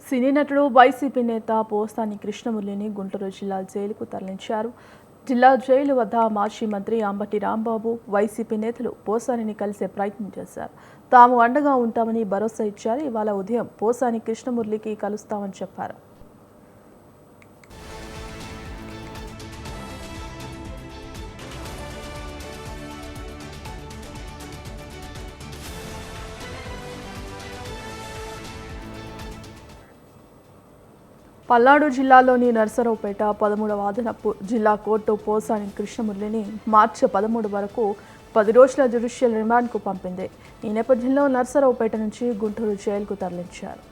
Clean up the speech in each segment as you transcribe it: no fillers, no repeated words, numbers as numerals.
సినీ నటుడు వైసీపీ నేత పోసాని కృష్ణమురళిని గుంటూరు జిల్లా జైలుకు తరలించారు. జిల్లా జైలు వద్ద మాజీ మంత్రి అంబటి రాంబాబు, వైసీపీ నేతలు పోసానిని కలిసే ప్రయత్నం చేశారు. తాము అండగా ఉంటామని భరోసా ఇచ్చారు. ఇవాళ ఉదయం పోసాని కృష్ణమురళికి కలుస్తామని చెప్పారు. పల్నాడు జిల్లాలోని నర్సరావుపేట 13వ అదనపు జిల్లా కోర్టు పోసాని కృష్ణమురళిని మార్చి 13 వరకు 10 రోజుల జ్యుడిషియల్ రిమాండ్కు పంపింది. ఈ నేపథ్యంలో నర్సరావుపేట నుంచి గుంటూరు జైలుకు తరలించారు.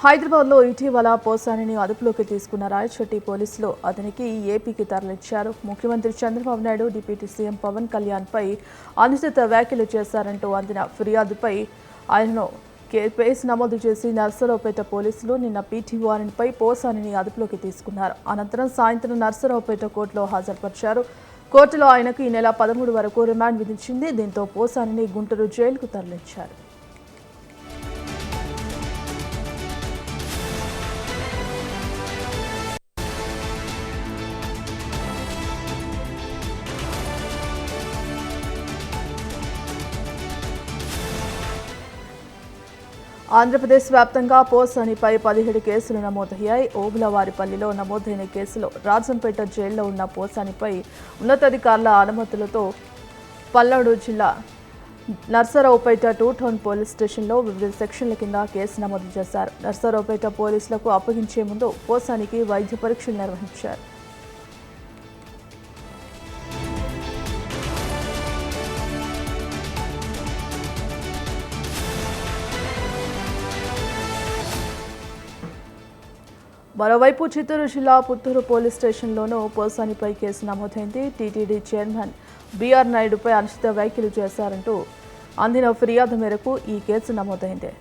హైదరాబాద్లో ఇటీవల పోసానిని అదుపులోకి తీసుకున్న రాయచోటి పోలీసులు అతనికి ఏపీకి తరలించారు. ముఖ్యమంత్రి చంద్రబాబు నాయుడు, డిప్యూటీ సీఎం పవన్ కళ్యాణ్పై అనుచిత వ్యాఖ్యలు చేశారంటూ అందిన ఫిర్యాదుపై ఆయనను కేసు నమోదు చేసి నర్సరావుపేట పోలీసులు నిన్న పీటీఓఆర్పై పోసానిని అదుపులోకి తీసుకున్నారు. అనంతరం సాయంత్రం నర్సరావుపేట కోర్టులో హాజరుపరిచారు. కోర్టులో ఆయనకు ఈ నెల 13 వరకు రిమాండ్ విధించింది. దీంతో పోసానిని గుంటూరు జైలుకు తరలించారు. ఆంధ్రప్రదేశ్ వ్యాప్తంగా పోసానిపై 17 కేసులు నమోదయ్యాయి. ఓబులవారిపల్లిలో నమోదైన కేసులో రాజంపేట జైల్లో ఉన్న పోసానిపై ఉన్నతాధికారుల అనుమతులతో పల్నాడు జిల్లా నర్సరావుపేట 2 టౌన్ పోలీస్ స్టేషన్లో వివిధ సెక్షన్ల కింద కేసు నమోదు చేశారు. నర్సరావుపేట పోలీసులకు అప్పగించే ముందు పోసానికి వైద్య పరీక్షలు నిర్వహించారు. మరోవైపు చిత్తూరు జిల్లా పుత్తూరు పోలీస్ స్టేషన్లోనూ పోసానిపై కేసు నమోదైంది. టీటీడీ చైర్మన్ బీఆర్ నాయుడుపై అనుచిత వ్యాఖ్యలు చేశారంటూ అందిన ఫిర్యాదు మేరకు ఈ కేసు నమోదైంది.